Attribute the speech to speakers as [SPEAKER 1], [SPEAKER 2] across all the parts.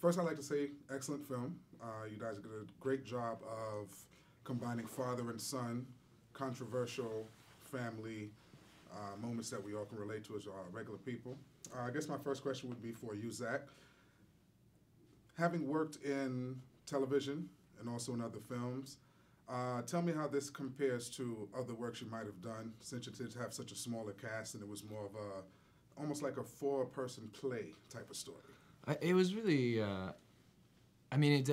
[SPEAKER 1] First, I'd like to say excellent film. You guys did a great job of combining father and son, controversial family moments that we all can relate to as regular people. I guess my first question would be for you, Zach. Having worked in television and also in other films, tell me how this compares to other works you might have done, since you did have such a smaller cast and it was more of a, almost like a four-person play type of story.
[SPEAKER 2] It was really, I mean,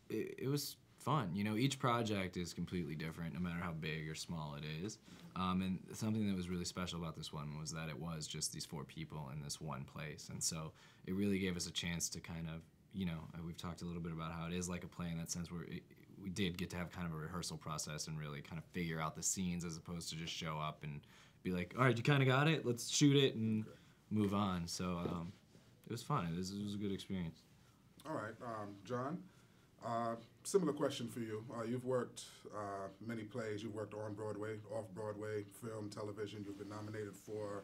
[SPEAKER 2] it was fun. You know, each project is completely different, no matter how big or small it is. And something that was really special about this one was that it was just these four people in this one place. And so it really gave us a chance to kind of, you know, we've talked a little bit about how it is like a play in that sense where we did get to have kind of a rehearsal process and really kind of figure out the scenes as opposed to just show up and be like, all right, you kind of got it, let's shoot it and move on. So it was fun. It was a good experience.
[SPEAKER 1] All right, John, similar question for you. You've worked many plays. You've worked on Broadway, off-Broadway, film, television. You've been nominated for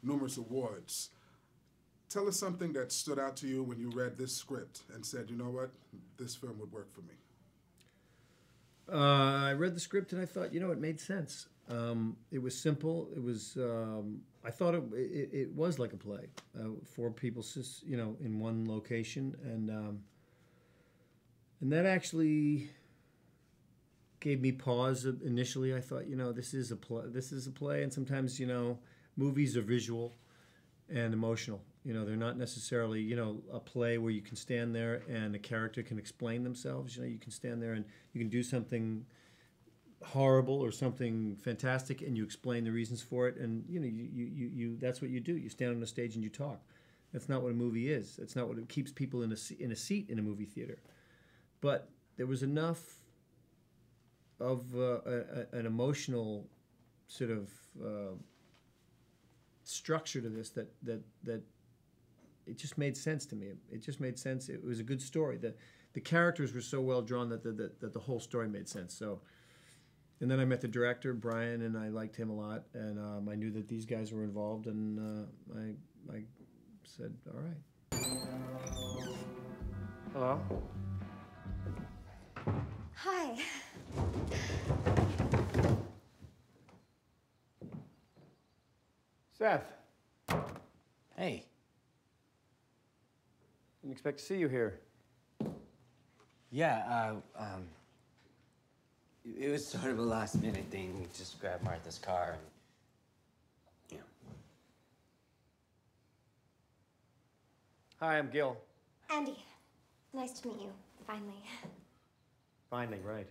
[SPEAKER 1] numerous awards. Tell us something that stood out to you when you read this script and said, you know what, this film would work for me.
[SPEAKER 3] I read the script and I thought, you know, it made sense. It was simple. It was, I thought it was like a play. Four people, you know, in one location. And that actually gave me pause initially. I thought, you know, this is a play. And sometimes, you know, movies are visual and emotional. You know, they're not necessarily, you know, a play where you can stand there and a character can explain themselves. You know, you can stand there and you can do something horrible or something fantastic and you explain the reasons for it. And, you know, you that's what you do. You stand on a stage and you talk. That's not what a movie is. That's not what it keeps people in a seat in a movie theater. But there was enough of an emotional sort of structure to this that it just made sense to me. It just made sense. It was a good story. The characters were so well drawn that the whole story made sense. So, and then I met the director, Brian, and I liked him a lot. And I knew that these guys were involved, and I said, all right. Hello?
[SPEAKER 4] Hi.
[SPEAKER 3] Seth.
[SPEAKER 5] Hey.
[SPEAKER 3] Didn't expect to see you here.
[SPEAKER 5] Yeah, it was sort of a last-minute thing. We just grabbed Martha's car and, you know.
[SPEAKER 3] Hi, I'm Gil.
[SPEAKER 4] Andie, nice to meet you, finally.
[SPEAKER 3] Finally, right.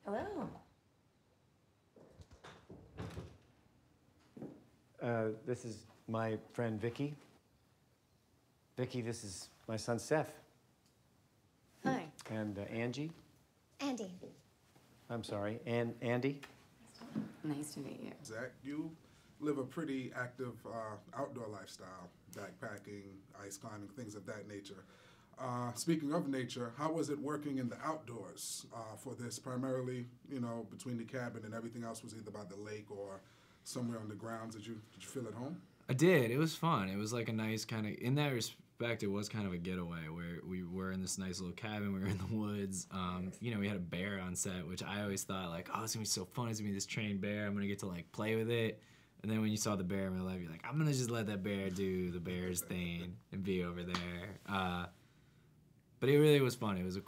[SPEAKER 4] Hello.
[SPEAKER 3] This is my friend Vicky. Vicky, this is my son Seth.
[SPEAKER 4] Hi.
[SPEAKER 3] And Angie.
[SPEAKER 4] Andie.
[SPEAKER 3] I'm sorry, Andie.
[SPEAKER 4] Nice to meet you.
[SPEAKER 1] Zach, you live a pretty active outdoor lifestyle, backpacking, ice climbing, things of that nature. Speaking of nature, how was it working in the outdoors for this? Primarily, you know, between the cabin and everything else was either by the lake or somewhere on the grounds. Did you feel at home?
[SPEAKER 2] I did. It was fun. It was like a nice kind of, in that respect, it was kind of a getaway where we were in this nice little cabin. We were in the woods. You know, we had a bear on set, which I always thought like, oh, it's gonna be so fun. It's gonna be this trained bear. I'm gonna get to like play with it. And then when you saw the bear in real life, you're like, I'm gonna just let that bear do the bear's thing and be over there. But it really was fun. It was a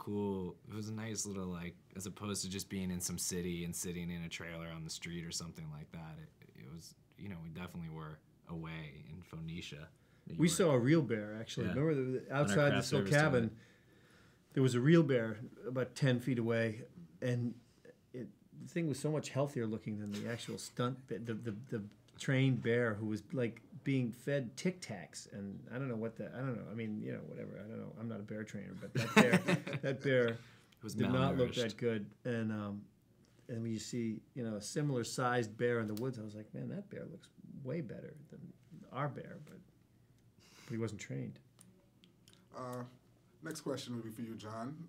[SPEAKER 2] nice little, like, as opposed to just being in some city and sitting in a trailer on the street or something like that. It was, you know, we definitely were away in Phoenicia.
[SPEAKER 3] We saw a real bear, actually.
[SPEAKER 2] Yeah.
[SPEAKER 3] Remember, outside this little cabin, there was a real bear about 10 feet away, and the thing was so much healthier looking than the actual stunt, the trained bear who was, like, being fed Tic Tacs, and I don't know. I mean, you know, whatever. I don't know. I'm not a bear trainer, but that bear did not look that good. And when you see, you know, a similar sized bear in the woods, I was like, man, that bear looks way better than our bear, but he wasn't trained.
[SPEAKER 1] Next question would be for you, John.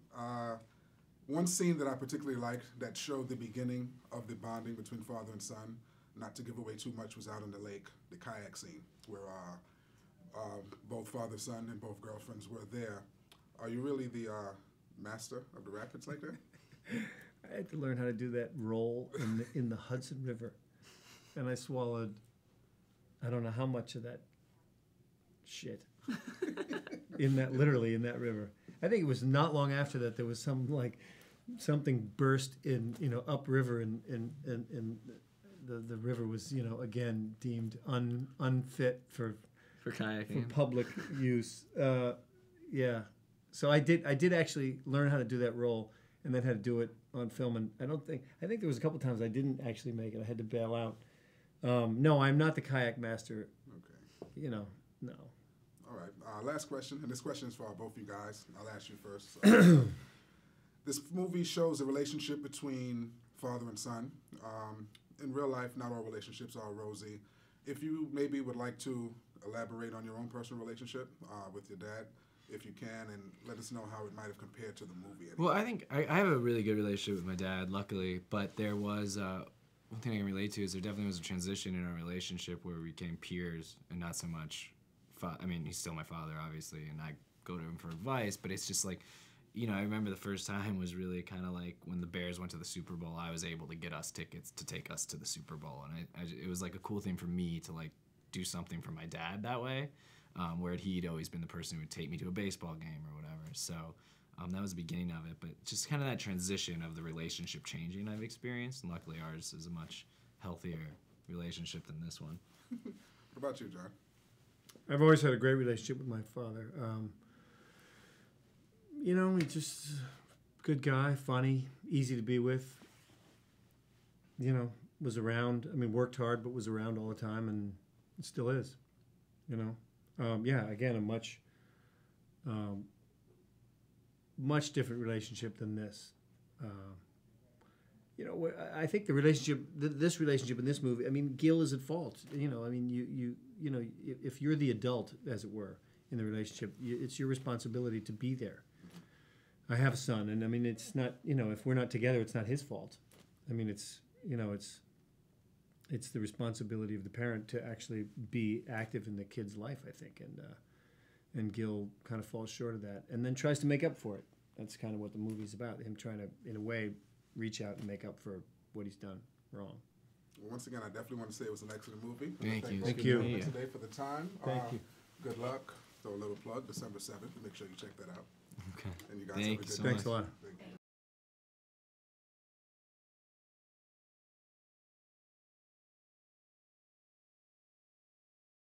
[SPEAKER 1] One scene that I particularly liked that showed the beginning of the bonding between father and son, not to give away too much, was out on the lake, the kayak scene, where both father, son, and both girlfriends were there. Are you really the master of the rapids like that?
[SPEAKER 3] I had to learn how to do that roll in the Hudson River, and I swallowed, I don't know how much of that shit literally in that river. I think it was not long after that there was something burst in upriver, and the river was again deemed unfit for
[SPEAKER 2] kayaking.
[SPEAKER 3] for public use. Yeah, so I did actually learn how to do that roll, and then had to do it on film. And I think there was a couple times I didn't actually make it. I had to bail out. No, I'm not the kayak master.
[SPEAKER 1] Okay.
[SPEAKER 3] No.
[SPEAKER 1] All right. Last question, and this question is for both you guys. I'll ask you first. This movie shows a relationship between father and son. In real life, not all relationships are rosy. If you maybe would like to elaborate on your own personal relationship with your dad, if you can, and let us know how it might have compared to the movie.
[SPEAKER 2] Well, I think I have a really good relationship with my dad, luckily, but there was one thing I can relate to is there definitely was a transition in our relationship where we became peers and not so much. I mean, he's still my father, obviously, and I go to him for advice, but it's just like, I remember the first time was really kind of like when the Bears went to the Super Bowl. I was able to get us tickets to take us to the Super Bowl, and it was like a cool thing for me to like do something for my dad that way, where he'd always been the person who would take me to a baseball game or whatever. So that was the beginning of it, but just kind of that transition of the relationship changing I've experienced, and luckily ours is a much healthier relationship than this one.
[SPEAKER 1] What about you, John?
[SPEAKER 3] I've always had a great relationship with my father. He's just a good guy, funny, easy to be with. Was around. I mean, worked hard, but was around all the time, and still is. Again, a much different relationship than this. I think the relationship, this relationship in this movie, I mean, Gil is at fault. If you're the adult, as it were, in the relationship, it's your responsibility to be there. I have a son, and I mean, it's not, if we're not together, it's not his fault. I mean, it's the responsibility of the parent to actually be active in the kid's life, I think, and Gil kind of falls short of that, and then tries to make up for it. That's kind of what the movie's about, him trying to, in a way, reach out and make up for what he's done wrong.
[SPEAKER 1] Well, once again, I definitely want to say it was an excellent movie.
[SPEAKER 2] Thank you.
[SPEAKER 3] Thank you.
[SPEAKER 1] Today for the time.
[SPEAKER 3] Thank you.
[SPEAKER 1] Good luck. Throw a little plug, December 7th. Make sure you check that out.
[SPEAKER 2] Okay.
[SPEAKER 1] And you guys
[SPEAKER 2] Thank
[SPEAKER 1] have a
[SPEAKER 2] you
[SPEAKER 1] good
[SPEAKER 2] so
[SPEAKER 1] day.
[SPEAKER 3] Thanks a lot.